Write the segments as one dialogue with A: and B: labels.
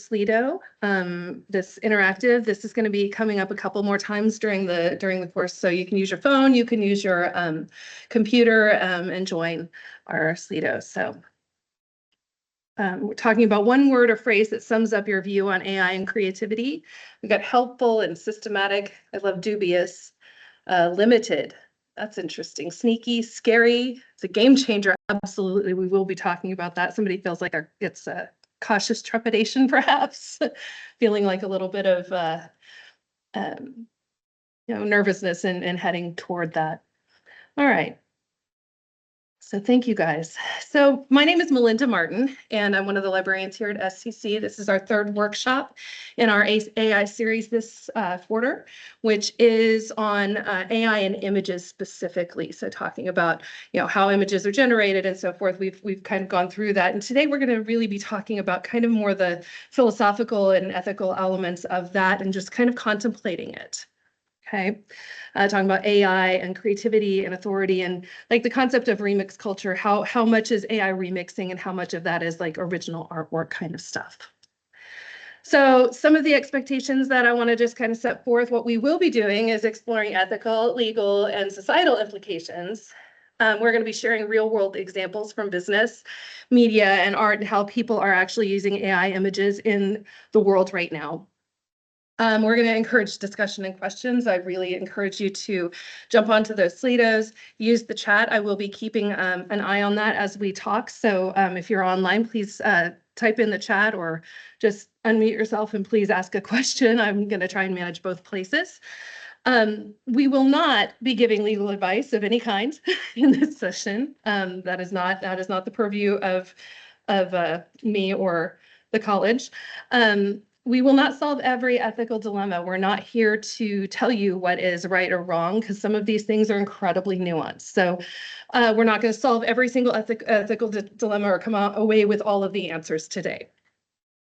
A: Slido, this interactive. This is going to be coming up a couple more times during the course. So you can use your phone, you can use your computer and join our Slido. So we're talking about one word or phrase that sums up your view on AI and creativity. We've got helpful and systematic. I love dubious, limited. That's interesting. Sneaky, scary. It's a game changer. Absolutely, we will be talking about that. Somebody feels like it's a cautious trepidation, perhaps, feeling like a little bit of nervousness and heading toward that. All right. So thank you guys. So my name is Melinda Martin, and I'm one of the librarians here at SCC. This is our third workshop in our AI series this quarter, which is on AI and images specifically. So talking about how images are generated and so forth. We've kind of gone through that, and today we're going to really be talking about kind of more the philosophical and ethical elements of that, and just kind of contemplating it. Okay, talking about AI and creativity and authority and like the concept of remix culture, how much is AI remixing and how much of that is like original artwork kind of stuff. So some of the expectations that I want to just kind of set forth, what we will be doing is exploring ethical, legal, and societal implications. We're going to be sharing real world examples from business, media, and art, and how people are actually using AI images in the world right now. We're going to encourage discussion and questions. I really encourage you to jump onto those Slidos, use the chat. I will be keeping an eye on that as we talk. So if you're online, please type in the chat or just unmute yourself and please ask a question. I'm going to try and manage both places. We will not be giving legal advice of any kind in this session. That is not the purview of me or the college. We will not solve every ethical dilemma. We're not here to tell you what is right or wrong, because some of these things are incredibly nuanced. So we're not going to solve every single ethical dilemma or come away with all of the answers today.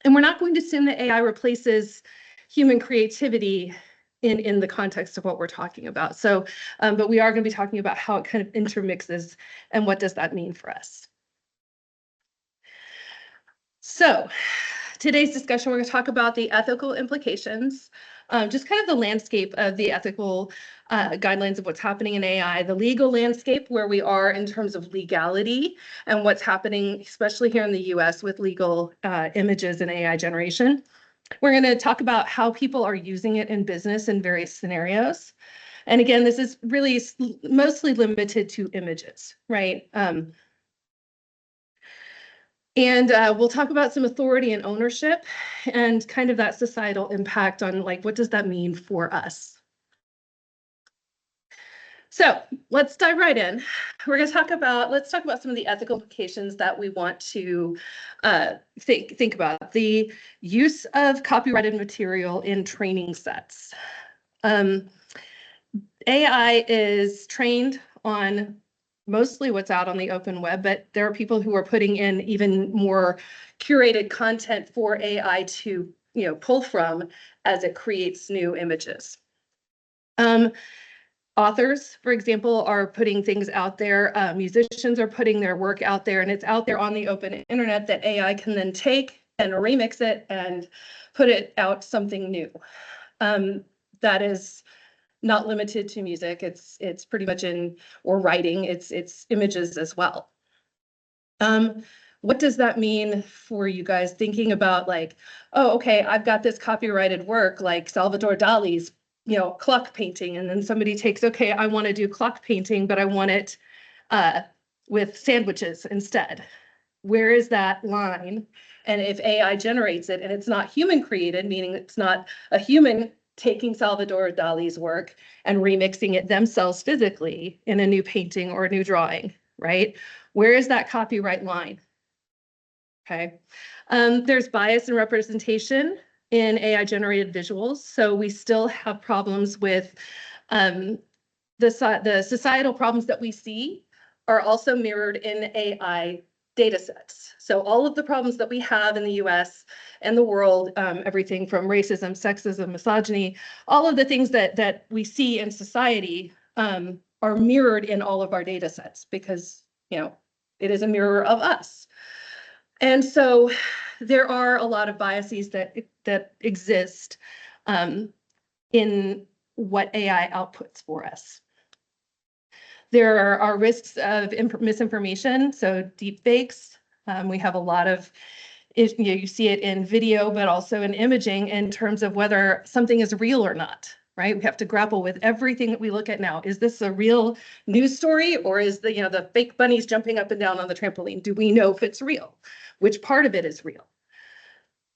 A: And we're not going to assume that AI replaces human creativity in the context of what we're talking about. So, but we are going to be talking about how it kind of intermixes and what does that mean for us. So, today's discussion, we're going to talk about the ethical implications, just kind of the landscape of the ethical guidelines of what's happening in AI, the legal landscape, where we are in terms of legality and what's happening, especially here in the US with legal images and AI generation. We're going to talk about how people are using it in business in various scenarios. And again, this is really mostly limited to images, right? And we'll talk about some authority and ownership and kind of that societal impact on like, what does that mean for us? So let's dive right in. Let's talk about some of the ethical implications that we want to think about. The use of copyrighted material in training sets. AI is trained on mostly what's out on the open web, but there are people who are putting in even more curated content for AI to pull from as it creates new images. Authors, for example, are putting things out there. Musicians are putting their work out there, and it's out there on the open internet that AI can then take and remix it and put it out something new. That is not limited to music. It's pretty much or writing. It's images as well. What does that mean for you guys thinking about like, oh, okay, I've got this copyrighted work like Salvador Dali's, clock painting, and then somebody takes, okay, I want to do clock painting, but I want it with sandwiches instead. Where is that line? And if AI generates it and it's not human created, meaning it's not a human taking Salvador Dali's work and remixing it themselves physically in a new painting or a new drawing, right? Where is that copyright line? Okay. There's bias and representation in AI-generated visuals. So we still have problems with the societal problems that we see are also mirrored in AI data sets. So all of the problems that we have in the US and the world, everything from racism, sexism, misogyny, all of the things that we see in society are mirrored in all of our data sets because, it is a mirror of us. And so there are a lot of biases that exist in what AI outputs for us. There are risks of misinformation, so deep fakes. We have a lot of, you see it in video, but also in imaging in terms of whether something is real or not, right? We have to grapple with everything that we look at now. Is this a real news story, or is the fake bunnies jumping up and down on the trampoline? Do we know if it's real? Which part of it is real?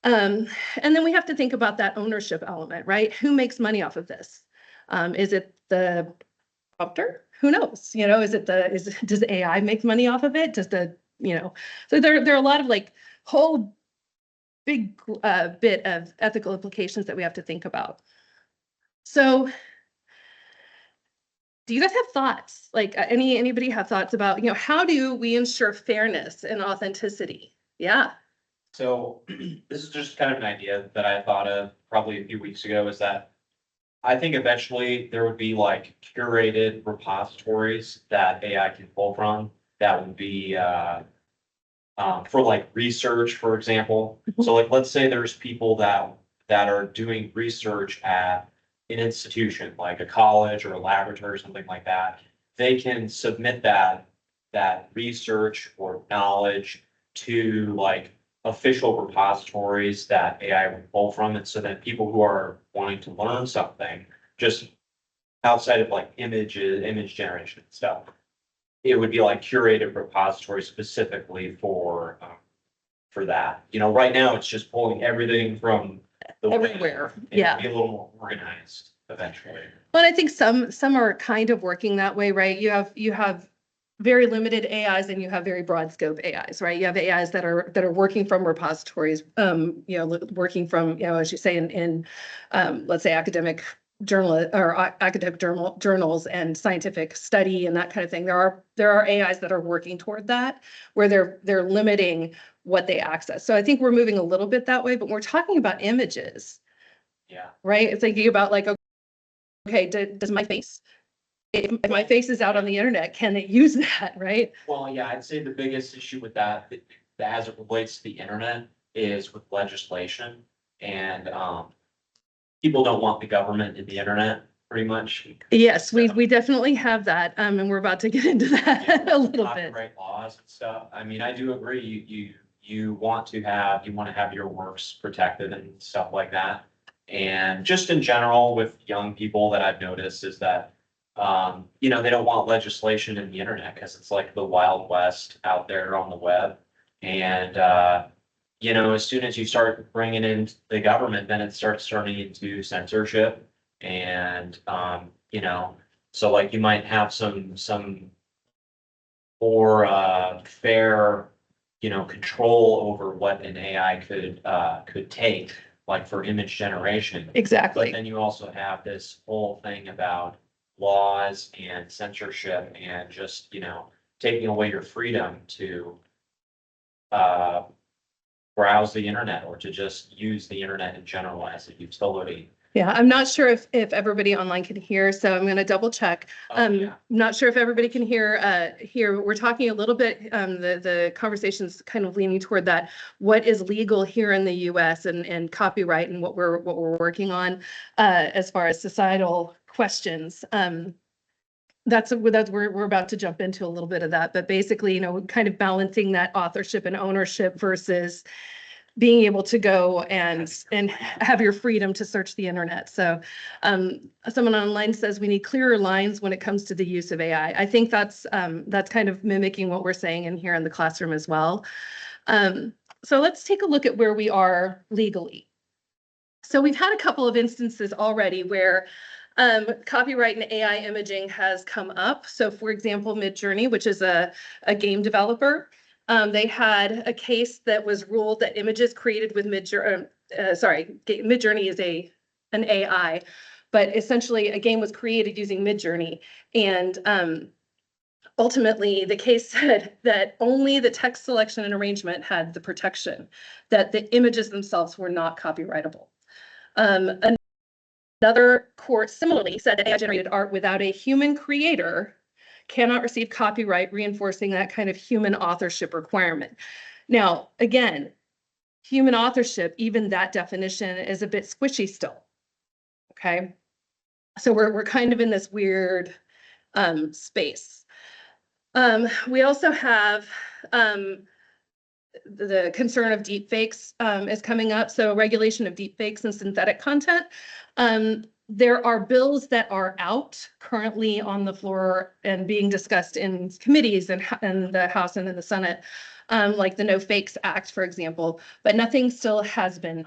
A: And then we have to think about that ownership element, right? Who makes money off of this? Is it the prompter? Who knows? Does AI make money off of it? So there are a lot of whole big bit of ethical implications that we have to think about. So do you guys have thoughts? Anybody have thoughts about, how do we ensure fairness and authenticity? Yeah.
B: So this is just kind of an idea that I thought of probably a few weeks ago, is that I think eventually there would be curated repositories that AI can pull from that would be for research, for example. So let's say there's people that are doing research at an institution, like a college or a laboratory or something like that. They can submit that research or knowledge to official repositories that AI would pull from. And so then people who are wanting to learn something just outside of image generation and stuff, it would be curated repository specifically for that. Right now it's just pulling everything from the
A: everywhere.
B: web.
A: Yeah.
B: Be a little more organized eventually.
A: But I think some are kind of working that way, right? You have very limited AIs and you have very broad scope AIs, right? You have AIs that are working from repositories, working from, as you say, in let's say academic journals and scientific study and that kind of thing. There are AIs that are working toward that, where they're limiting what they access. So I think we're moving a little bit that way, but we're talking about images.
B: Yeah.
A: Right? It's thinking about okay, does my face, if my face is out on the internet, can it use that, right?
B: Well, yeah, I'd say the biggest issue with that as it relates to the internet is with legislation, and people don't want the government in the internet, pretty much.
A: Yes, we definitely have that, and we're about to get into that a little bit.
B: Copyright laws and stuff. I mean, I do agree. You want to have your works protected and stuff like that. And just in general with young people that I've noticed is that they don't want legislation in the internet because it's like the Wild West out there on the web. And as soon as you start bringing in the government, then it starts turning into censorship. And so you might have some more fair control over what an AI could take, for image generation.
A: Exactly.
B: But then you also have this whole thing about laws and censorship and just taking away your freedom to browse the internet or to just use the internet in general as a utility.
A: Yeah, I'm not sure if everybody online can hear, so I'm going to double check.
B: Yeah.
A: I'm not sure if everybody can hear here. We're talking a little bit, the conversation's kind of leaning toward that. What is legal here in the US and copyright and what we're working on as far as societal questions. We're about to jump into a little bit of that, but basically, kind of balancing that authorship and ownership versus being able to go and have your freedom to search the internet. So someone online says we need clearer lines when it comes to the use of AI. I think that's kind of mimicking what we're saying in here in the classroom as well. So let's take a look at where we are legally. So we've had a couple of instances already where copyright and AI imaging has come up. So for example, Midjourney, which is a game developer, they had a case that was ruled that images created with Midjourney is an AI, but essentially a game was created using Midjourney. And ultimately, the case said that only the text selection and arrangement had the protection, that the images themselves were not copyrightable. Another court similarly said that AI-generated art without a human creator cannot receive copyright, reinforcing that kind of human authorship requirement. Now, again, human authorship, even that definition is a bit squishy still. Okay. So we're kind of in this weird space. We also have the concern of deepfakes is coming up. So regulation of deepfakes and synthetic content. There are bills that are out currently on the floor and being discussed in committees and in the House and in the Senate, like the No Fakes Act, for example, but nothing still has been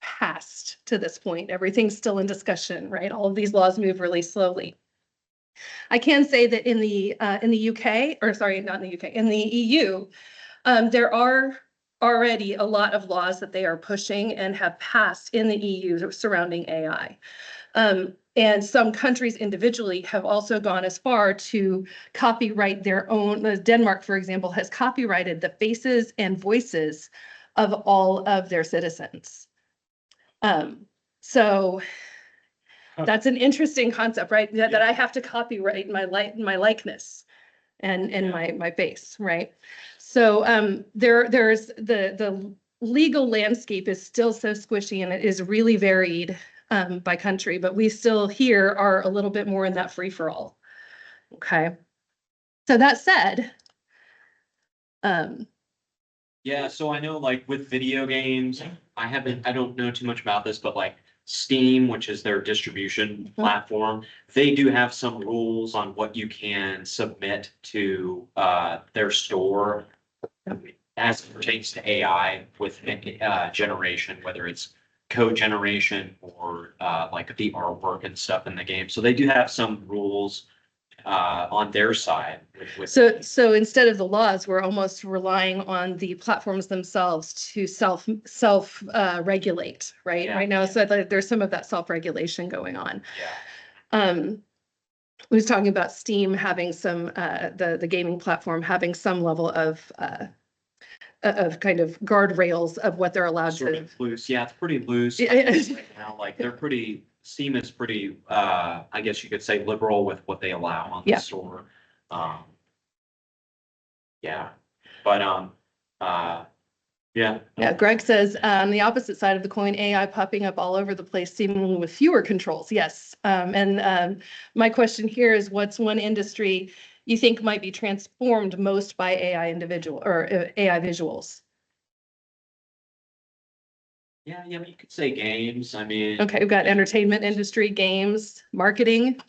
A: passed to this point. Everything's still in discussion, right? All of these laws move really slowly. I can say that in the UK, or sorry, not in the UK, in the EU, there are already a lot of laws that they are pushing and have passed in the EU surrounding AI. And some countries individually have also gone as far to copyright their own. Denmark, for example, has copyrighted the faces and voices of all of their citizens. So that's an interesting concept, right? That I have to copyright my likeness and my face, right? So there's the legal landscape is still so squishy and it is really varied by country, but we still here are a little bit more in that free for all. Okay. So that said,
B: Yeah, so I know like with video games, I don't know too much about this, but like Steam, which is their distribution platform, they do have some rules on what you can submit to their store as it pertains to AI with generation, whether it's code generation or like the artwork and stuff in the game. So they do have some rules on their side.
A: So instead of the laws, we're almost relying on the platforms themselves to self regulate, right?
B: Yeah.
A: Right now, so there's some of that self-regulation going on.
B: Yeah.
A: We was talking about Steam having some the gaming platform having some level of kind of guardrails of what they're allowed
B: Sort
A: to.
B: of loose. Yeah, it's pretty loose
A: Yeah.
B: right now. Like Steam is pretty, I guess you could say liberal with what they allow on the
A: Yeah.
B: store. Yeah, but, yeah.
A: Yeah, Greg says on the opposite side of the coin, AI popping up all over the place, seemingly with fewer controls. Yes. My question here is, what's one industry you think might be transformed most by AI individual or AI visuals?
B: Yeah, I mean, you could say games. I mean.
A: Okay, we've got entertainment industry, games, marketing.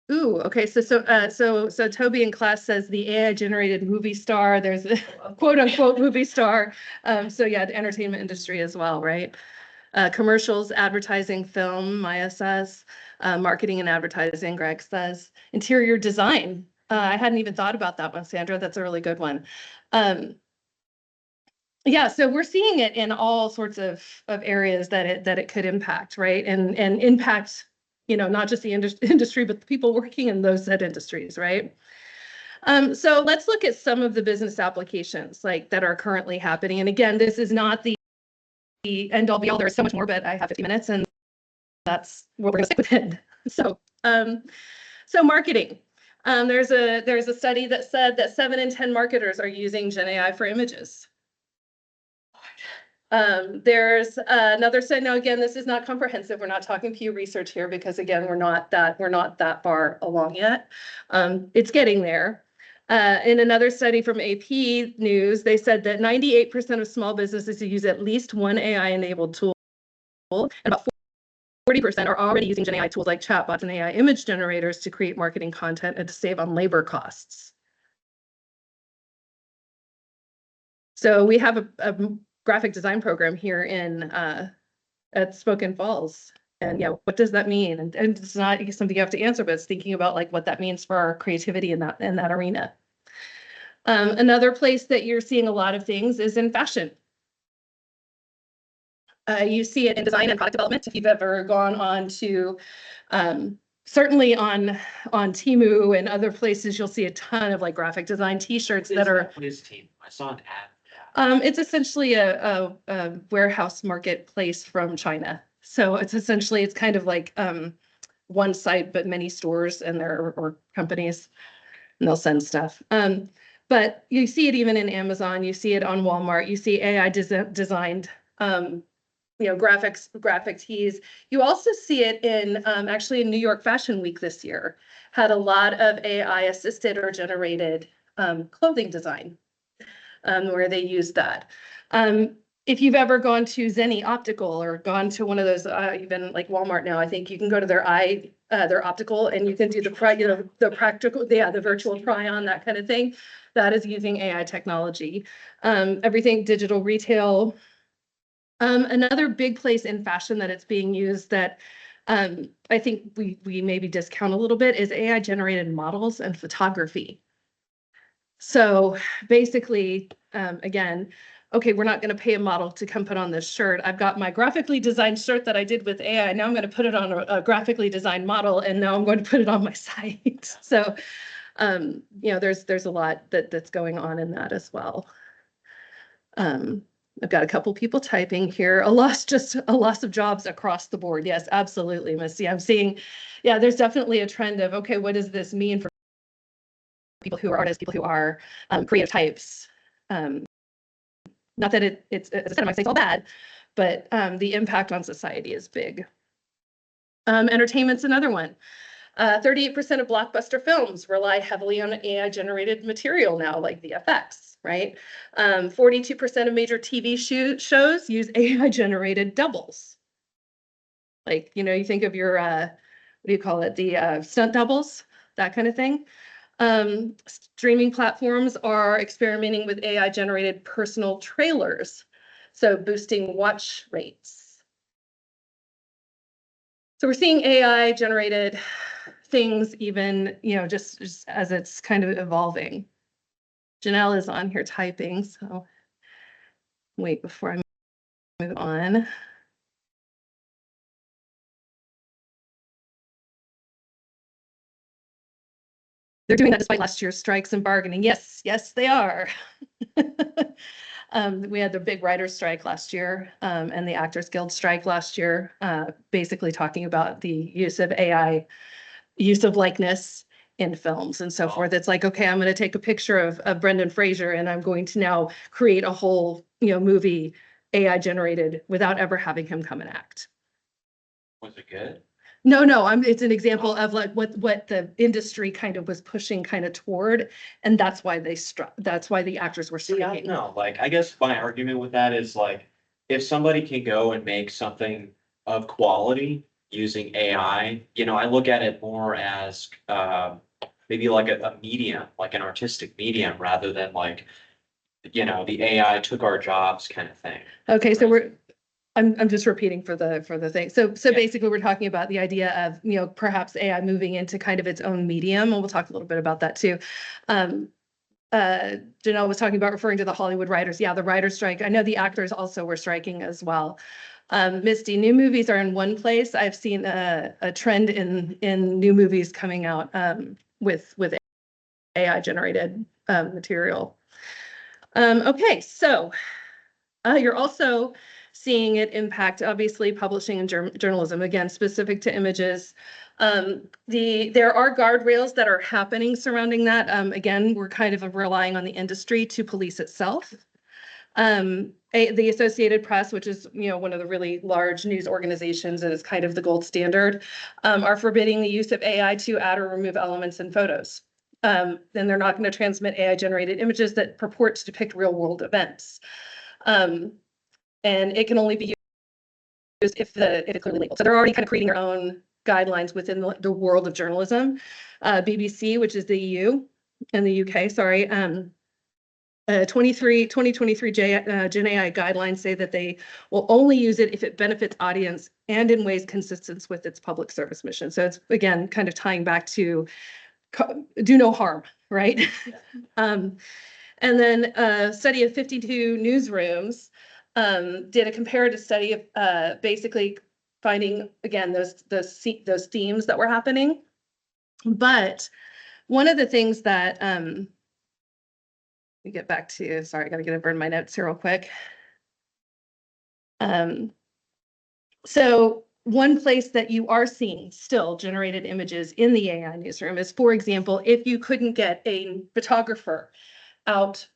A: Ooh, okay. So Toby in class says the AI generated movie star. There's a quote unquote movie star. So yeah, the entertainment industry as well, right? Commercials, advertising, film, Maya says, marketing and advertising, Greg says, interior design. I hadn't even thought about that one, Sandra. That's a really good one. Yeah, so we're seeing it in all sorts of areas that it could impact, right? And impact, not just the industry, but the people working in those said industries, right? So let's look at some of the business applications like that are currently happening. And again, this is not the end all be all. There's so much more, but I have 50 minutes and that's what we're gonna stick with. So marketing. There's a study that said that 7 in 10 marketers are using Gen AI for images. There's another study. Now, again, this is not comprehensive. We're not talking Pew Research here because, again, we're not that far along yet. It's getting there. In another study from AP News, they said that 98% of small businesses use at least one AI-enabled tool, and about 40% are already using Gen AI tools like chatbots and AI image generators to create marketing content and to save on labor costs. So we have a graphic design program here at Spoken Falls. And yeah, what does that mean? And it's not something you have to answer, but it's thinking about like what that means for our creativity in that arena. Another place that you're seeing a lot of things is in fashion. You see it in design and product development. If you've ever gone on to, certainly on Temu and other places, you'll see a ton of like graphic design T-shirts that are.
B: What is Temu? I saw an ad.
A: It's essentially a warehouse marketplace from China. So it's kind of like one site, but many stores and there or companies, and they'll send stuff. But you see it even in Amazon, you see it on Walmart, you see AI designed, graphic tees. You also see it in, actually in New York Fashion Week this year, had a lot of AI assisted or generated clothing design, where they use that. If you've ever gone to Zenni Optical or gone to one of those, even like Walmart now, I think you can go to their optical and you can do the practical, the virtual try on, that kind of thing. That is using AI technology. Everything digital retail. Another big place in fashion that it's being used that I think we maybe discount a little bit is AI generated models and photography. So basically, again, okay, we're not going to pay a model to come put on this shirt. I've got my graphically designed shirt that I did with AI. Now I'm going to put it on a graphically designed model, and now I'm going to put it on my site. So, there's a lot that's going on in that as well. I've got a couple people typing here. A loss of jobs across the board. Yes, absolutely, Missy. I'm seeing, there's definitely a trend of, okay, what does this mean for people who are artists, people who are creative types? Not that it's, as I said, I'm not saying it's all bad, but the impact on society is big. Entertainment's another one. 38% of blockbuster films rely heavily on AI generated material now, like VFX, right? 42% of major TV shows use AI generated doubles. Like, you think of your, what do you call it? The stunt doubles, that kind of thing. Streaming platforms are experimenting with AI generated personal trailers, so boosting watch rates. So we're seeing AI generated things even, just as it's kind of evolving. Janelle is on here typing, so wait before I move on. They're doing that despite last year's strikes and bargaining. Yes, they are. We had the big writers' strike last year, and the Actors Guild strike last year, basically talking about the use of AI, use of likeness in films and so forth. It's like, okay, I'm going to take a picture of Brendan Fraser and I'm going to now create a whole, movie AI generated without ever having him come and act.
B: Was it good?
A: No, it's an example of like what the industry kind of was pushing kind of toward, and that's why that's why the actors were striking.
B: No, like, I guess my argument with that is like, if somebody can go and make something of quality using AI, I look at it more as maybe like a medium, like an artistic medium, rather than like, the AI took our jobs kind of thing.
A: Okay, so I'm just repeating for the thing. So basically we're talking about the idea of, perhaps AI moving into kind of its own medium, and we'll talk a little bit about that too. Janelle was talking about referring to the Hollywood writers. Yeah, the writers' strike. I know the actors also were striking as well. Misty, new movies are in one place. I've seen a trend in new movies coming out with AI generated material. Okay, so you're also seeing it impact, obviously, publishing and journalism, again, specific to images. There are guardrails that are happening surrounding that. Again, we're kind of relying on the industry to police itself. The Associated Press, which is, one of the really large news organizations and is kind of the gold standard, are forbidding the use of AI to add or remove elements in photos. Then they're not going to transmit AI generated images that purport to depict real world events. And it can only be used if it's clearly labeled. So they're already kind of creating their own guidelines within the world of journalism. BBC, which is the EU and the UK, sorry, 2023 Gen AI guidelines say that they will only use it if it benefits audience and in ways consistent with its public service mission. So it's, again, kind of tying back to do no harm, right? And then a study of 52 newsrooms did a comparative study of basically finding, again, those themes that were happening. But one of the things that let me get back to, sorry, I got to get over in my notes here real quick. So one place that you are seeing still generated images in the AI newsroom is, for example, if you couldn't get a photographer out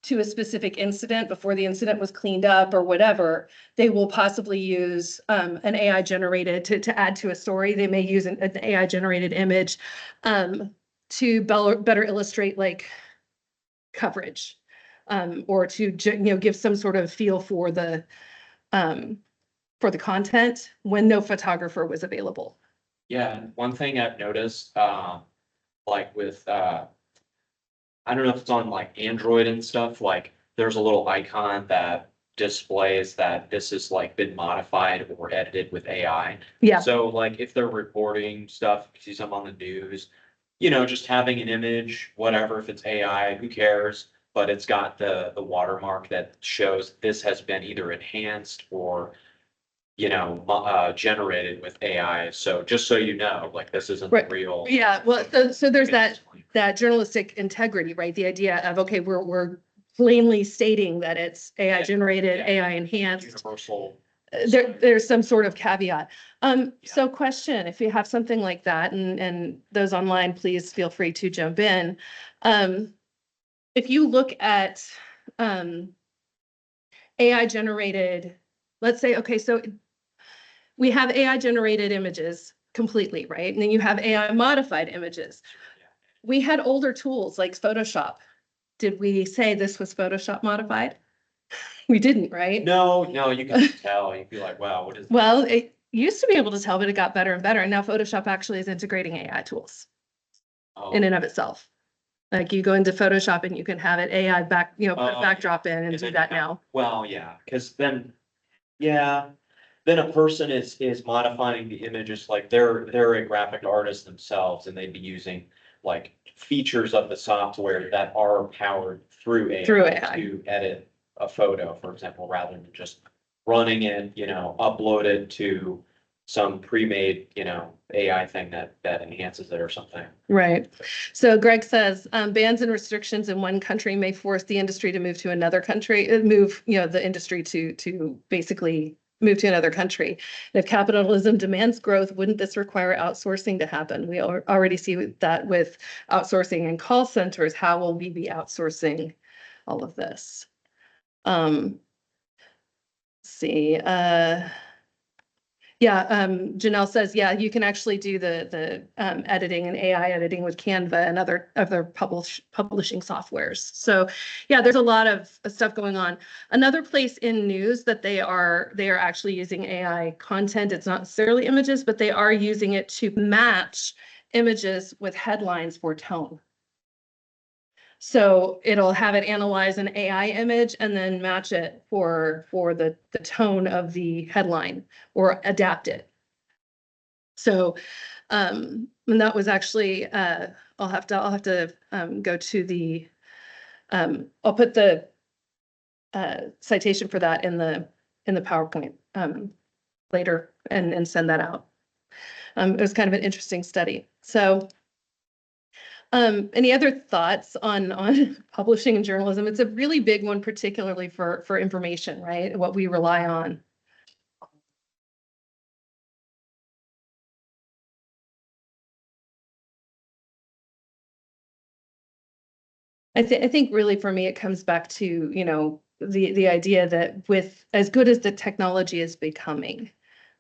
A: to a specific incident before the incident was cleaned up or whatever, they will possibly use an AI generated to add to a story. They may use an AI generated image to better illustrate like coverage or to give some sort of feel for the content when no photographer was available.
B: Yeah, and one thing I've noticed, like with, I don't know if it's on like Android and stuff, like there's a little icon that displays that this has like been modified or edited with AI.
A: Yeah,
B: So like if they're reporting stuff, you see something on the news, just having an image, whatever, if it's AI, who cares? But it's got the watermark that shows this has been either enhanced or generated with AI. So just so you know, like this isn't
A: right.
B: real.
A: Yeah, well, so there's that journalistic integrity, right? The idea of, okay, we're plainly stating that it's AI generated, AI enhanced.
B: Universal.
A: There's some sort of caveat. So question, if you have something like that, and those online, please feel free to jump in. If you look at AI generated, let's say, okay, so we have AI generated images completely, right? And then you have AI modified images. We had older tools like Photoshop. Did we say this was Photoshop modified? We didn't, right?
B: No, you can tell. You'd be like, wow, what is that?
A: Well, it used to be able to tell, but it got better and better. And now Photoshop actually is integrating AI tools in and of itself. Like you go into Photoshop and you can have it AI back, put a backdrop in and do that now.
B: Well, yeah, because then a person is modifying the images, like they're a graphic artist themselves, and they'd be using like features of the software that are powered through AI to edit a photo, for example, rather than just running it, upload it to some pre-made, AI thing that enhances it or something.
A: Right. So Greg says, bans and restrictions in one country may force the industry to move to another country, the industry to basically move to another country. And if capitalism demands growth, wouldn't this require outsourcing to happen? We already see that with outsourcing and call centers. How will we be outsourcing all of this? See, Janelle says, yeah, you can actually do the editing and AI editing with Canva and other publishing softwares. So yeah, there's a lot of stuff going on. Another place in news that they are actually using AI content. It's not necessarily images, but they are using it to match images with headlines for tone. So it'll have it analyze an AI image and then match it for the tone of the headline or adapt it. So, and that was actually, I'll have to go to the, I'll put the citation for that in the PowerPoint later and send that out. It was kind of an interesting study. So, any other thoughts on publishing and journalism? It's a really big one, particularly for information, right? What we rely on. I think really for me, it comes back to, the idea that with as good as the technology is becoming,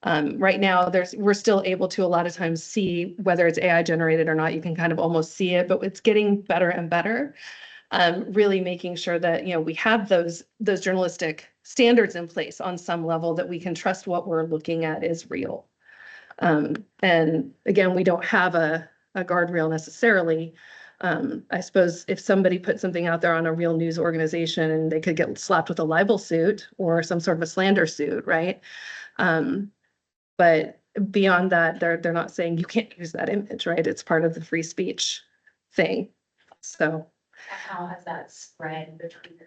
A: right now we're still able to a lot of times see whether it's AI generated or not. You can kind of almost see it, but it's getting better and better. Really making sure that, we have those journalistic standards in place on some level that we can trust what we're looking at is real. And again, we don't have a guardrail necessarily. I suppose if somebody put something out there on a real news organization and they could get slapped with a libel suit or some sort of a slander suit, right? But beyond that, they're not saying you can't use that image, right? It's part of the free speech thing. So
C: how has that spread between the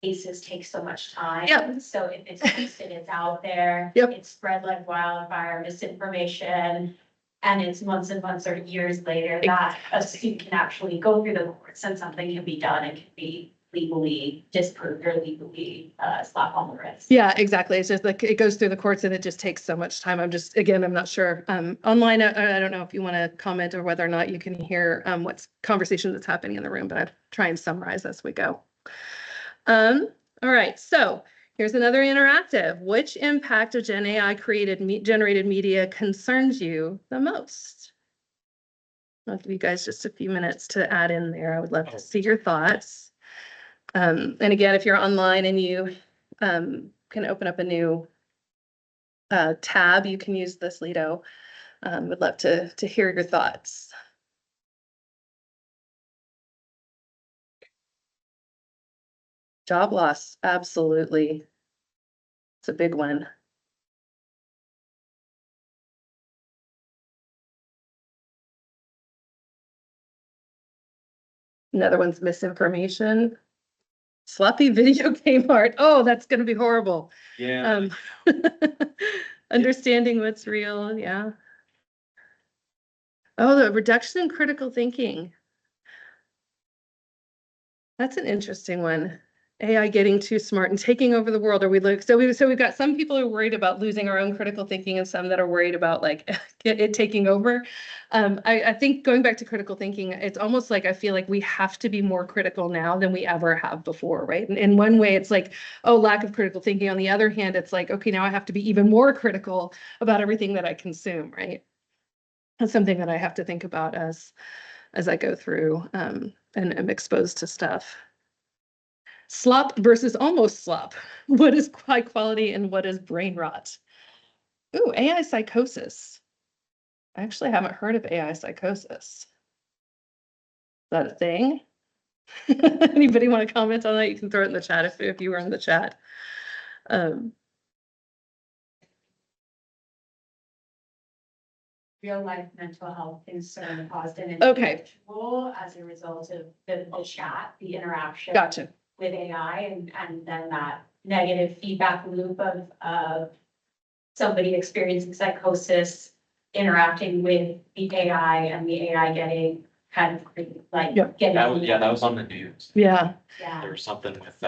C: cases take so much time?
A: Yep.
C: So if it's posted, it's out there.
A: Yep.
C: It's spread like wildfire, misinformation, and it's months and months or years later that a student can actually go through the courts and something can be done and can be legally disprove or legally slap on the wrist.
A: Yeah, exactly. It's just like it goes through the courts and it just takes so much time. I'm not sure. Online, I don't know if you want to comment or whether or not you can hear what's conversation that's happening in the room, but I try and summarize as we go. All right, so here's another interactive. Which impact of Gen AI generated media concerns you the most? I'll give you guys just a few minutes to add in there. I would love to see your thoughts. And again, if you're online and you can open up a new tab, you can use this Lido. Would love to hear your thoughts. Job loss, absolutely. It's a big one. Another one's misinformation. Sloppy video game art. Oh, that's going to be horrible.
B: Yeah.
A: Understanding what's real. Yeah. Oh, the reduction in critical thinking. That's an interesting one. AI getting too smart and taking over the world. So we've got some people who are worried about losing our own critical thinking and some that are worried about like it taking over. I think going back to critical thinking, it's almost like I feel like we have to be more critical now than we ever have before, right? And in one way, it's like, oh, lack of critical thinking. On the other hand, it's like, okay, now I have to be even more critical about everything that I consume, right? That's something that I have to think about as I go through and am exposed to stuff. Slop versus almost slop. What is high quality and what is brain rot? Ooh, AI psychosis. I actually haven't heard of AI psychosis. Is that a thing? Anybody want to comment on that? You can throw it in the chat if you were in the chat.
C: Real life mental health concern caused an
A: Okay.
C: individual as a result of the chat, the interaction.
A: Gotcha.
C: With AI and then that negative feedback loop of somebody experiencing psychosis, interacting with the AI and the AI getting kind of like
A: Yep.
C: getting.
B: That was on the news.
A: Yeah.
B: There was something with,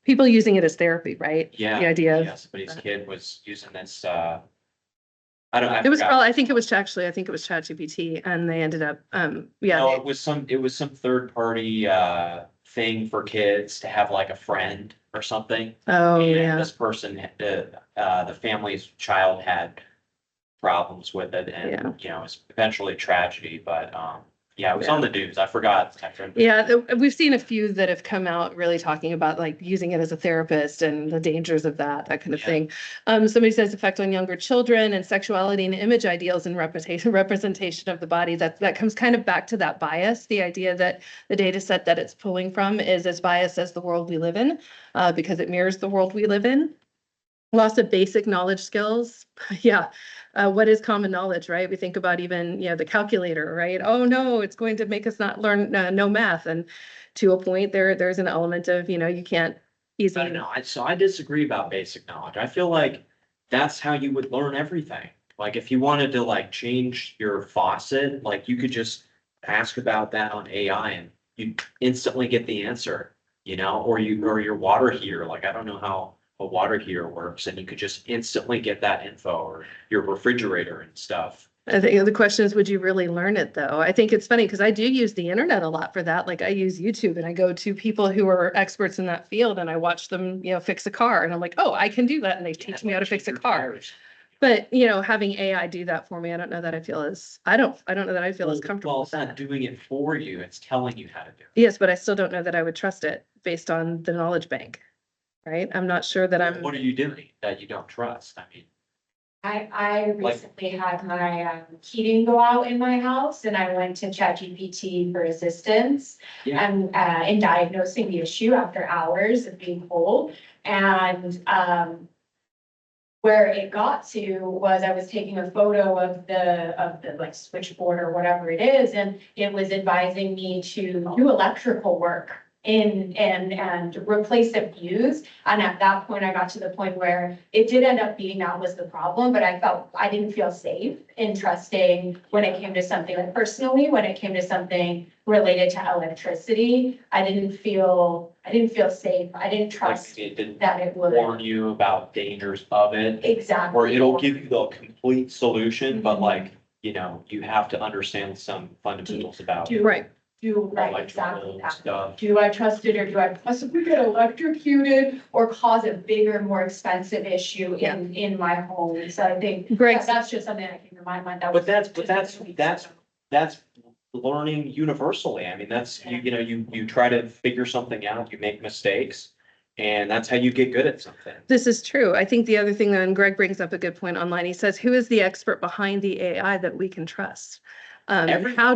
A: People using it as therapy, right?
B: yeah.
A: The idea of.
B: Yeah, somebody's kid was using this,
A: It was probably, I think it was ChatGPT and they ended up, yeah.
B: No, it was some third party, thing for kids to have like a friend or something.
A: Oh,
B: And
A: yeah.
B: this person, the family's child had problems with it
A: Yeah.
B: and, it's eventually tragedy, but, yeah, it was on the news. I forgot.
A: Yeah, we've seen a few that have come out really talking about like using it as a therapist and the dangers of that kind of thing. Somebody says effect on younger children and sexuality and image ideals and representation of the body. That comes kind of back to that bias, the idea that the data set that it's pulling from is as biased as the world we live in, because it mirrors the world we live in. Loss of basic knowledge skills. Yeah. What is common knowledge, right? We think about even, the calculator, right? Oh no, it's going to make us not learn, no math. And to a point there's an element of, you can't
B: I
A: easily.
B: don't know. So I disagree about basic knowledge. I feel like that's how you would learn everything. Like if you wanted to like change your faucet, like you could just ask about that on AI and you instantly get the answer, or your water heater. Like I don't know how a water heater works and you could just instantly get that info, or your refrigerator and stuff.
A: I think the question is, would you really learn it though? I think it's funny because I do use the internet a lot for that. Like I use YouTube and I go to people who are experts in that field and I watch them, fix a car and I'm like, oh, I can do that. And they teach me how to fix a car. But, having AI do that for me, I don't know that I feel as, I don't know that I feel as comfortable
B: Well,
A: with
B: it's not
A: that.
B: doing it for you. It's telling you how to do it.
A: Yes, but I still don't know that I would trust it based on the knowledge bank, right? I'm not sure that I'm.
B: What are you doing that you don't trust? I mean.
C: I recently had my heating go out in my house and I went to ChatGPT for assistance.
B: Yeah.
C: And in diagnosing the issue after hours of being cold. And where it got to was I was taking a photo of the like switchboard or whatever it is, and it was advising me to do electrical work and replace abuse. And at that point, I got to the point where it did end up being that was the problem, but I didn't feel safe in trusting when it came to something like personally, when it came to something related to electricity. I didn't feel safe. I didn't
B: Like
C: trust
B: it didn't
C: that it would.
B: warn you about dangers of it,
C: Exactly.
B: or it'll give you the complete solution, but
C: Mhm.
B: like, you have to understand some fundamentals about
C: Do,
A: Right.
C: do, right, exactly
B: electrical
C: that.
B: stuff.
C: Do I trust it or do I possibly get electrocuted or cause a bigger, more expensive issue
A: Yeah.
C: in my home? So I think
A: Greg,
C: that's just something that came to my mind. That
B: But
C: was
B: that's,
C: just
B: that's,
C: a few weeks
B: that's,
C: ago.
B: that's learning universally. I mean, that's, you try to figure something out, you make mistakes, and that's how you get good at something.
A: this is true. I think the other thing, and Greg brings up a good point online. He says, who is the expert behind the AI that we can trust?
B: Every-
A: How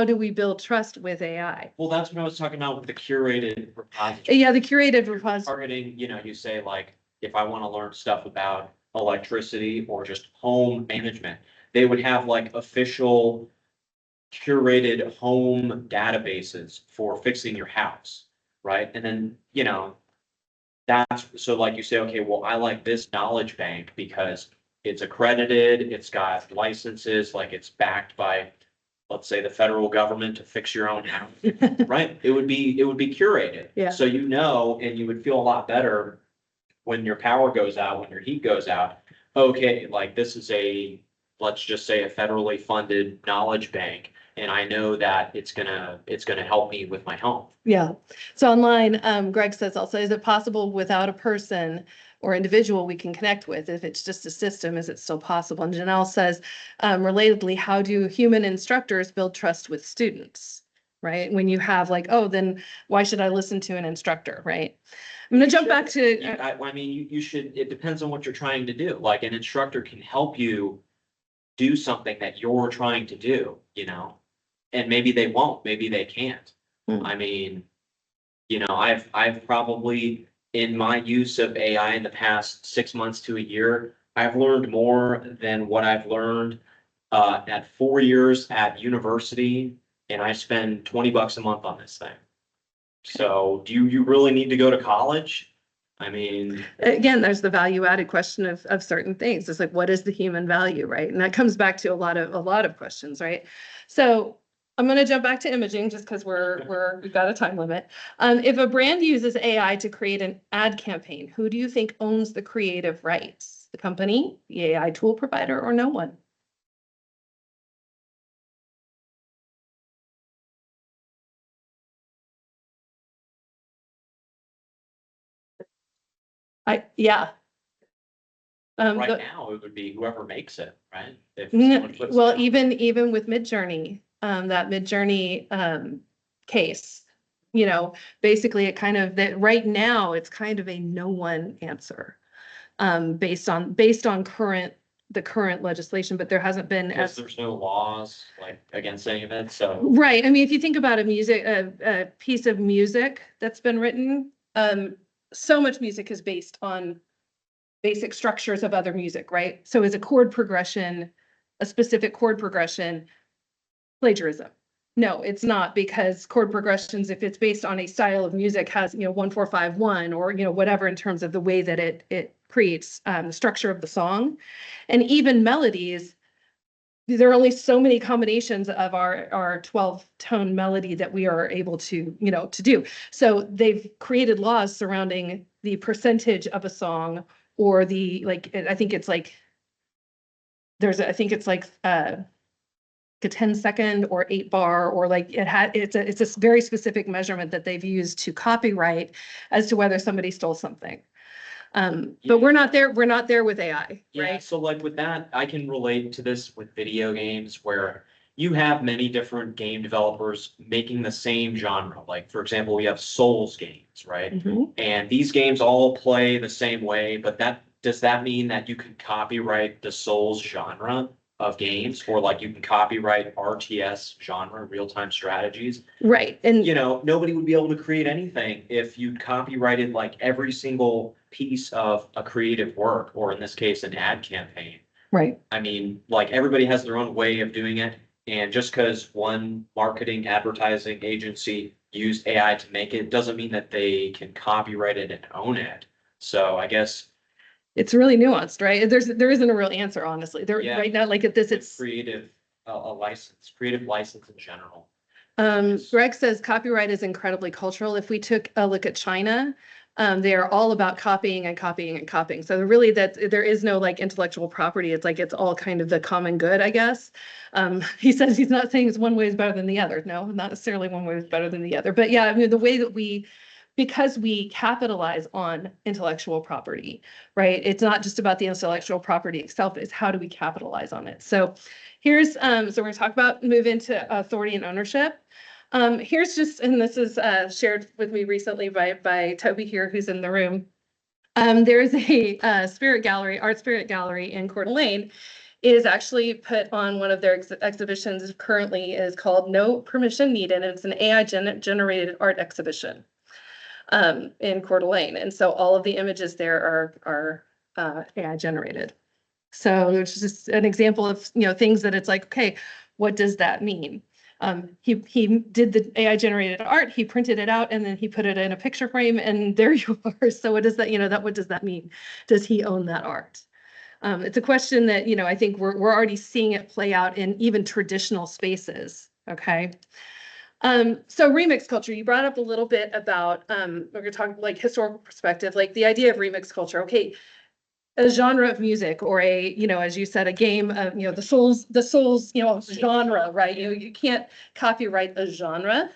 A: do we build trust with AI?
B: Well, that's what I was talking about with the curated repository.
A: Yeah, the curated repository.
B: Targeting, you say like, if I want to learn stuff about electricity or just home management, they would have like official curated home databases for fixing your house, right? And then, that's, so like you say, okay, well, I like this knowledge bank because it's accredited, it's got licenses, like it's backed by, let's say, the federal government to fix your own house, right? It would be curated.
A: Yeah.
B: So and you would feel a lot better when your power goes out, when your heat goes out. Okay, like this is let's just say a federally funded knowledge bank. And I know that it's gonna help me with my home.
A: Yeah. So online, Greg says also, is it possible without a person or individual we can connect with? If it's just a system, is it still possible? And Janelle says, relatedly, how do human instructors build trust with students? Right? When you have like, oh, then why should I listen to an instructor? Right? I'm going to jump back to,
B: I mean, you should, it depends on what you're trying to do. Like an instructor can help you do something that you're trying to do, and maybe they won't, maybe they can't.
A: Hmm.
B: I mean, I've probably, in my use of AI in the past 6 months to a year, I've learned more than what I've learned at 4 years at university, and I spend $20 a month on this thing. So do you really need to go to college? I mean,
A: again, there's the value added question of certain things. It's like, what is the human value, right? And that comes back to a lot of questions, right? So I'm going to jump back to imaging just because we've got a time limit. If a brand uses AI to create an ad campaign, who do you think owns the creative rights? The company, the AI tool provider, or no one? Yeah.
B: right now, it would be whoever makes it, right? If
A: N-
B: someone puts it
A: Well,
B: out.
A: even with Midjourney, that Midjourney case, basically it kind of that right now it's kind of a no one answer based on the current legislation, but there hasn't been
B: Because
A: as
B: there's no laws like against any of it, so.
A: right. I mean, if you think about a piece of music that's been written, so much music is based on basic structures of other music, right? So is a specific chord progression, plagiarism? No, it's not, because chord progressions, if it's based on a style of music, has, 1-4-5-1 or, whatever in terms of the way that it creates the structure of the song. And even melodies, there are only so many combinations of our 12-tone melody that we are able to, to do. So they've created laws surrounding the percentage of a song or I think it's like a 10-second or 8-bar, or like it's a very specific measurement that they've used to copyright as to whether somebody stole something. But we're not there with AI,
B: Yeah,
A: right?
B: so like with that, I can relate to this with video games where you have many different game developers making the same genre. Like, for example, we have Souls games, right?
A: Mhm.
B: And these games all play the same way, but does that mean that you can copyright the Souls genre of games? Or like you can copyright RTS genre, real-time strategies?
A: Right, and
B: Nobody would be able to create anything if you copyrighted like every single piece of a creative work, or in this case, an ad campaign.
A: right.
B: I mean, like everybody has their own way of doing it. And just because one marketing advertising agency use AI to make it, doesn't mean that they can copyright it and own it. So I guess
A: It's really nuanced, right? There isn't a real answer, honestly. There,
B: Yeah.
A: right now, like at this,
B: with
A: it's,
B: creative, a license, creative license in general.
A: Greg says copyright is incredibly cultural. If we took a look at China, they are all about copying and copying and copying. So really that there is no like intellectual property. It's like, it's all kind of the common good, I guess. He says he's not saying it's one way is better than the other. No, not necessarily one way is better than the other. But yeah, I mean, the way that because we capitalize on intellectual property, right? It's not just about the intellectual property itself, it's how do we capitalize on it? So here's, so we're gonna talk about move into authority and ownership. Here's just, and this is shared with me recently by Toby here, who's in the room. There's a spirit gallery, art spirit gallery in Coeur d'Alene, is actually put on one of their exhibitions currently is called No Permission Needed. And it's an AI generated art exhibition in Coeur d'Alene. And so all of the images there are AI generated. So there's just an example of, things that it's like, okay, what does that mean? He did the AI generated art, he printed it out, and then he put it in a picture frame, and there you are. So what does that, what does that mean? Does he own that art? It's a question that, I think we're already seeing it play out in even traditional spaces. Okay. So remix culture, you brought up a little bit about, we're gonna talk like historical perspective, like the idea of remix culture. Okay, a genre of music or a, as you said, a game of, the Souls, genre, right? You can't copyright a genre.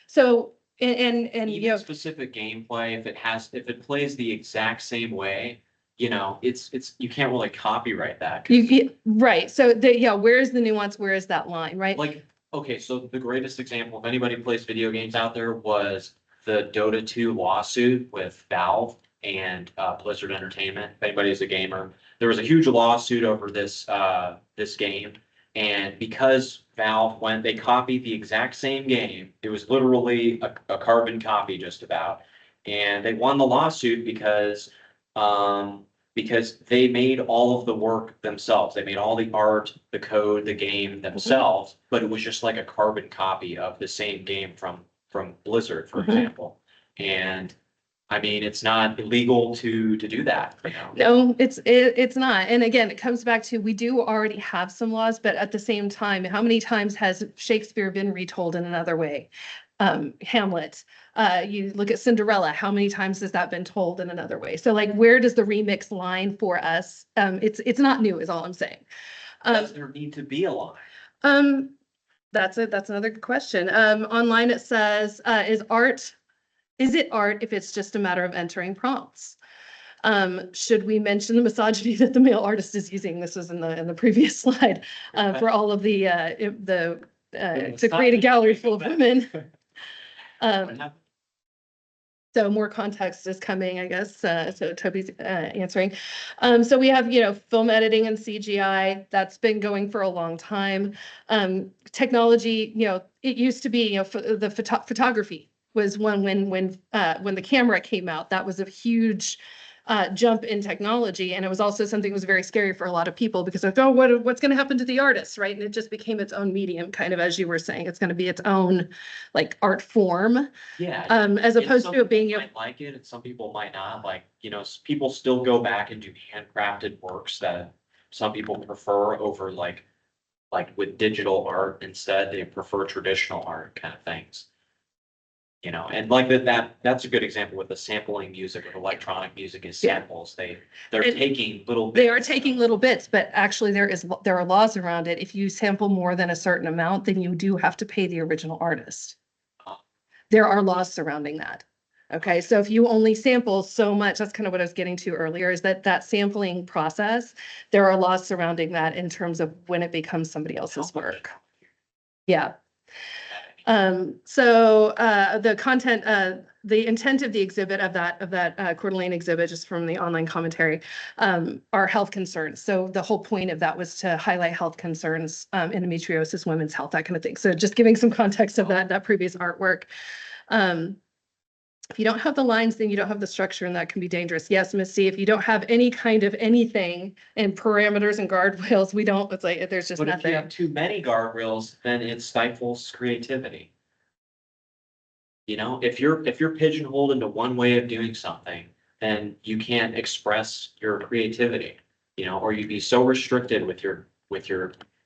A: So, and,
B: Even specific gameplay, if it plays the exact same way, you can't really copyright that.
A: right. So where's the nuance? Where is that line, right?
B: Like, okay, so the greatest example, if anybody plays video games out there, was the Dota 2 lawsuit with Valve and Blizzard Entertainment. If anybody is a gamer, there was a huge lawsuit over this game. And because Valve, when they copied the exact same game, it was literally a carbon copy just about. And they won the lawsuit because they made all of the work themselves. They made all the art, the code, the game themselves, but it was just like a carbon copy of the same game from Blizzard, for example. And I mean, it's not illegal to do that.
A: No, it's not. And again, it comes back to, we do already have some laws, but at the same time, how many times has Shakespeare been retold in another way? Hamlet, you look at Cinderella, how many times has that been told in another way? So like, where does the remix line for us? It's not new is all I'm saying.
B: Does there need to be a line?
A: That's another good question. Online it says, is it art if it's just a matter of entering prompts? Should we mention the misogyny that the male artist is using? This was in the previous slide, for all of to create a gallery full of women. So more context is coming, I guess. So Toby's answering. So we have, film editing and CGI. That's been going for a long time. Technology, it used to be, the photography was when the camera came out. That was a huge jump in technology, and it was also something that was very scary for a lot of people because like, oh, what's going to happen to the artist, right? And it just became its own medium, kind of as you were saying. It's going to be its own like art form.
B: Yeah.
A: As opposed to it being
B: might like it, and some people might not. Like, people still go back and do handcrafted works that some people prefer over like with digital art instead. They prefer traditional art kind of things. And like that's a good example with the sampling music of electronic music is samples. They're taking little bits.
A: They are taking little bits, but actually there are laws around it. If you sample more than a certain amount, then you do have to pay the original artist. There are laws surrounding that. Okay, so if you only sample so much, that's kind of what I was getting to earlier, is that sampling process, there are laws surrounding that in terms of when it becomes somebody else's work. Yeah. So the content, the intent of the exhibit of that Coeur d'Alene exhibit, just from the online commentary, are health concerns. So the whole point of that was to highlight health concerns, endometriosis, women's health, that kind of thing. So just giving some context of that previous artwork. If you don't have the lines, then you don't have the structure, and that can be dangerous. Yes, Missy, if you don't have any kind of anything and parameters and guardrails, it's like, there's just
B: But
A: nothing.
B: if you have too many guardrails, then it stifles creativity. You know, if you're pigeonholed into one way of doing something, then you can't express your creativity, you know, or you'd be so restricted with your,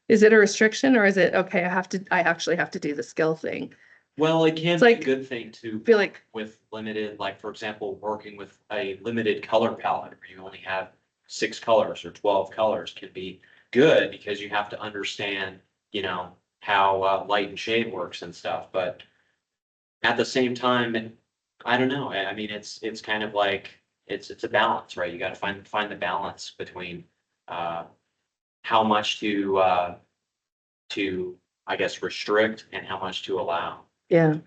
A: Is it a restriction or is it, okay, I actually have to do the skill thing?
B: well, it can
A: It's
B: be a
A: like-
B: good thing to
A: I feel like,
B: with limited, like, for example, working with a limited color palette where you only have 6 colors or 12 colors can be good because you have to understand, you know, how light and shade works and stuff. But at the same time, I don't know. I mean, it's kind of like it's a balance, right? You got to find the balance between how much to I guess restrict and how much to allow.
A: yeah.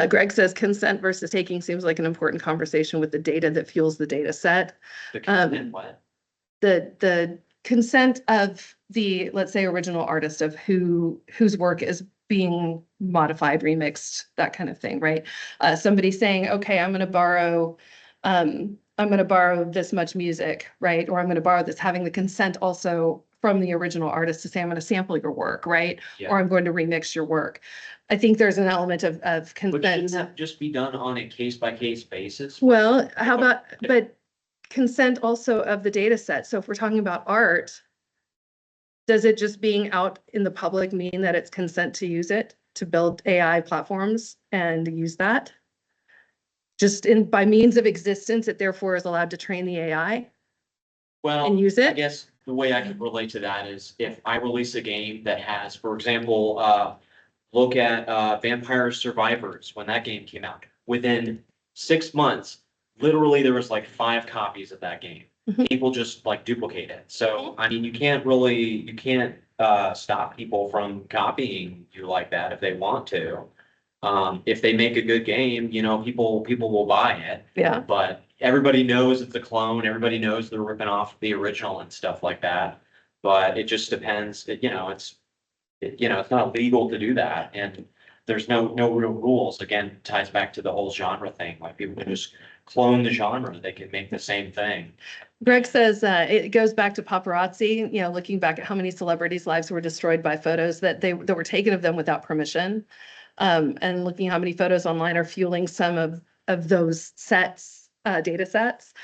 A: Greg says consent versus taking seems like an important conversation with the data that fuels the data set.
B: The content, what?
A: The consent of the, let's say, original artist of whose work is being modified, remixed, that kind of thing, right? Somebody saying, okay, I'm going to borrow this much music, right? Or I'm going to borrow this, having the consent also from the original artist to say, I'm going to sample your work, right?
B: Yeah.
A: Or I'm going to remix your work. I think there's an element of
B: But shouldn't
A: consent.
B: that just be done on a case by case basis?
A: Well, how about, but consent also of the data set. So if we're talking about art, does it just being out in the public mean that it's consent to use it, to build AI platforms and use that? Just by means of existence, it therefore is allowed to train the AI
B: Well,
A: and use
B: I
A: it?
B: guess the way I could relate to that is if I release a game that has, for example, look at Vampire Survivors, when that game came out. Within 6 months, literally there was like 5 copies of that game.
A: Mhm.
B: People just like duplicate it. So, I mean, you can't stop people from copying you like that if they want to. If they make a good game, you know, people will buy it.
A: Yeah,
B: But everybody knows it's a clone, everybody knows they're ripping off the original and stuff like that. But it just depends, you know, it's not legal to do that, and there's no real rules. Again, ties back to the whole genre thing, like people can just clone the genre, they can make the same thing.
A: Greg says it goes back to paparazzi, you know, looking back at how many celebrities' lives were destroyed by photos that were taken of them without permission. And looking how many photos online are fueling some of those sets, data sets.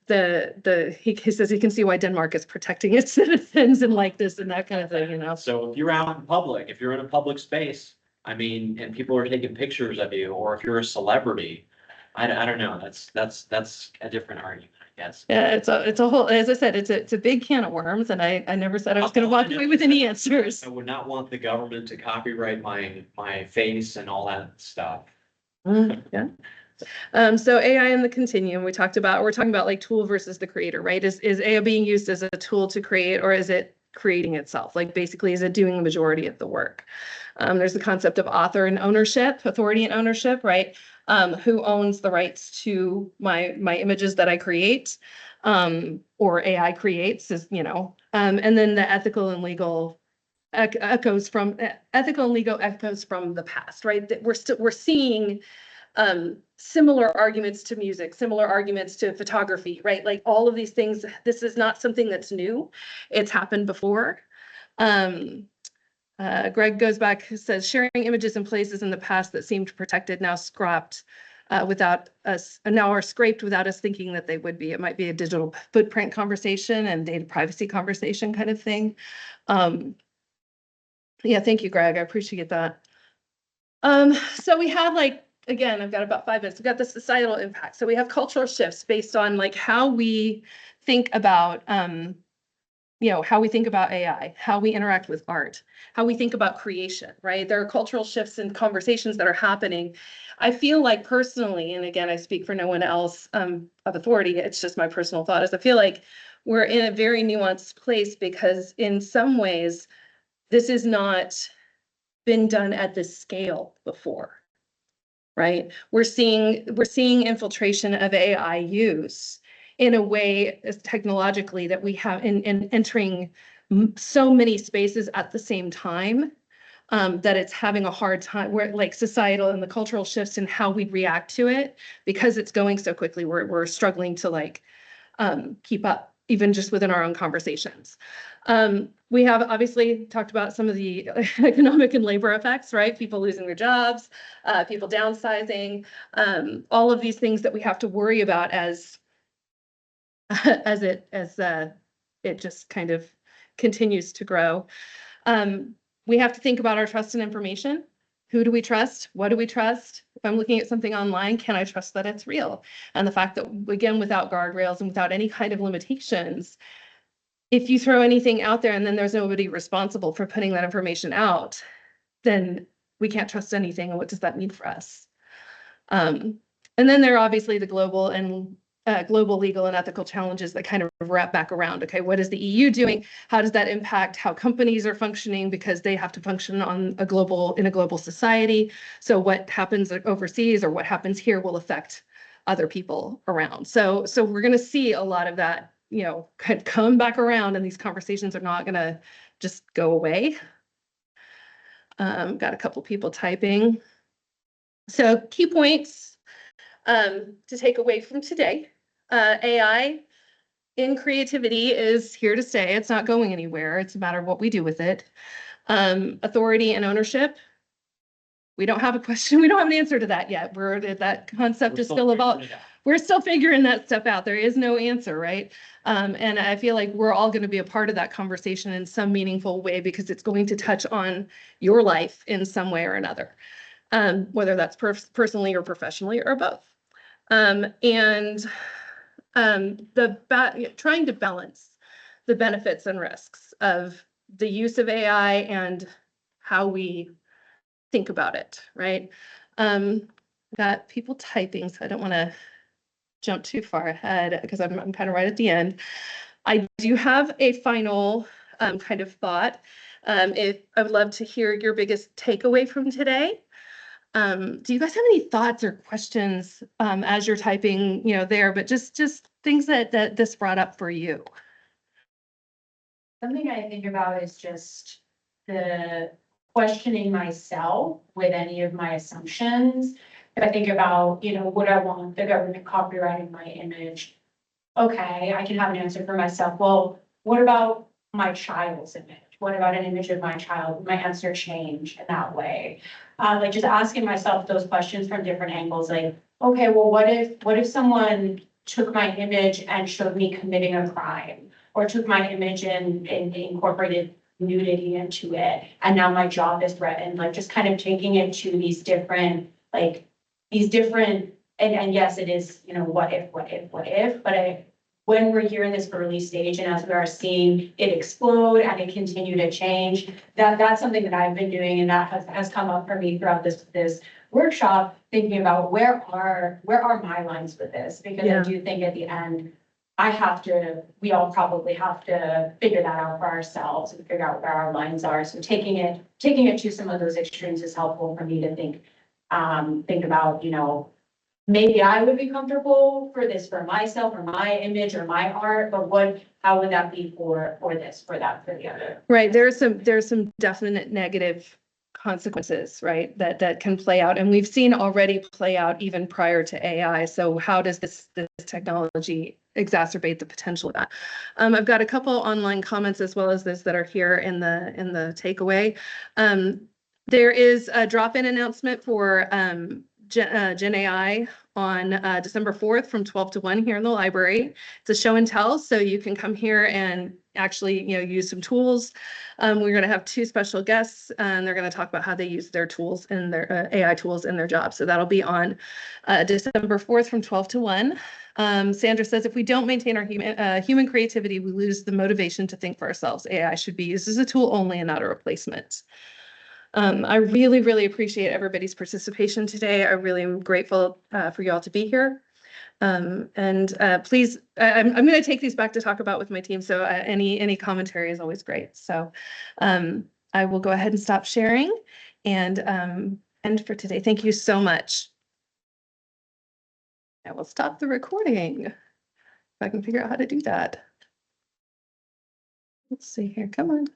A: He says he can see why Denmark is protecting its citizens and like this and that kind of thing, you know?
B: So if you're out in public, if you're in a public space, I mean, and people are taking pictures of you, or if you're a celebrity, I don't know, that's a different argument, I guess.
A: Yeah, it's a whole, as I said, it's a big can of worms, and I never said I was gonna walk away with any answers.
B: I would not want the government to copyright my face and all that stuff.
A: Yeah. So AI in the continuum, we're talking about like tool versus the creator, right? Is AI being used as a tool to create, or is it creating itself? Like basically, is it doing the majority of the work? There's the concept of author and ownership, authority and ownership, right? Who owns the rights to my images that I create, or AI creates, is, you know, and then the ethical and legal echoes from the past, right? That we're seeing similar arguments to music, similar arguments to photography, right? Like all of these things, this is not something that's new. It's happened before. Greg goes back, says sharing images in places in the past that seemed protected, now scrapped without us, now are scraped without us thinking that they would be. It might be a digital footprint conversation and data privacy conversation kind of thing. Yeah, thank you, Greg. I appreciate that. So we have like, again, I've got about 5 minutes. We've got the societal impact. So we have cultural shifts based on like how we think about, you know, how we think about AI, how we interact with art, how we think about creation, right? There are cultural shifts and conversations that are happening. I feel like personally, and again, I speak for no one else of authority, it's just my personal thought, is I feel like we're in a very nuanced place because in some ways, this has not been done at this scale before, right? We're seeing infiltration of AI use in a way as technologically that we have in entering so many spaces at the same time, that it's having a hard time, where like societal and the cultural shifts in how we react to it, because it's going so quickly, we're struggling to like keep up. even just within our own conversations. We have obviously talked about some of the economic and labor effects, right? People losing their jobs, people downsizing, all of these things that we have to worry about as it just kind of continues to grow. We have to think about our trust in information. Who do we trust? What do we trust? If I'm looking at something online, can I trust that it's real? And the fact that, again, without guardrails and without any kind of limitations, if you throw anything out there and then there's nobody responsible for putting that information out, then we can't trust anything. And what does that mean for us? And then there are obviously the global legal and ethical challenges that kind of wrap back around. Okay, what is the EU doing? How does that impact how companies are functioning, because they have to function in a global society? So what happens overseas or what happens here will affect other people around. So we're going to see a lot of that, kind of come back around, and these conversations are not going to just go away. Got a couple people typing. So key points to take away from today. AI in creativity is here to stay. It's not going anywhere. It's a matter of what we do with it. Authority and ownership. We don't have a question. We don't have an answer to that yet. That concept is still about. We're still figuring that stuff out. There is no answer, right? And I feel like we're all going to be a part of that conversation in some meaningful way, because it's going to touch on your life in some way or another, whether that's personally or professionally or both. Trying to balance the benefits and risks of the use of AI and how we think about it, right? Got people typing, so I don't want to jump too far ahead because I'm kind of right at the end. I do have a final kind of thought. I would love to hear your biggest takeaway from today. Do you guys have any thoughts or questions as you're typing, there, but just things that this brought up for you?
C: Something I think about is just the questioning myself with any of my assumptions. If I think about, would I want the government copyrighting my image? Okay, I can have an answer for myself. Well, what about my child's image? What about an image of my child? Would my answer change in that way? Like just asking myself those questions from different angles, like, okay, well, what if someone took my image and showed me committing a crime, or took my image and incorporated nudity into it, and now my job is threatened? Like just kind of taking it to these different, and yes, it is, what if, but when we're here in this early stage, and as we are seeing it explode and it continue to change, that's something that I've been doing, and that has come up for me throughout this workshop, thinking about where are my lines with this, because I do think at the end, we all probably have to figure that out for ourselves and figure out where our lines are. So taking it to some of those extremes is helpful for me to think about, maybe I would be comfortable for this, for myself or my image or my art, but how would that be for this, for that, for the other?
A: Right. There's some definite negative consequences, right, that can play out, and we've seen already play out even prior to AI. So how does this technology exacerbate the potential of that? I've got a couple online comments as well as this that are here in the takeaway. There is a drop-in announcement for Gen AI on December 4th from 12 to 1 here in the library. It's a show and tell, so you can come here and actually, use some tools. We're going to have two special guests, and they're going to talk about how they use their tools and their AI tools in their job. So that'll be on December 4th from 12 to 1. Sandra says, if we don't maintain our human creativity, we lose the motivation to think for ourselves. AI should be used as a tool only and not a replacement. I really, really appreciate everybody's participation today. I really am grateful for you all to be here. Please, I'm going to take these back to talk about with my team. So any commentary is always great. So I will go ahead and stop sharing and end for today. Thank you so much. I will stop the recording if I can figure out how to do that. Let's see here. Come on.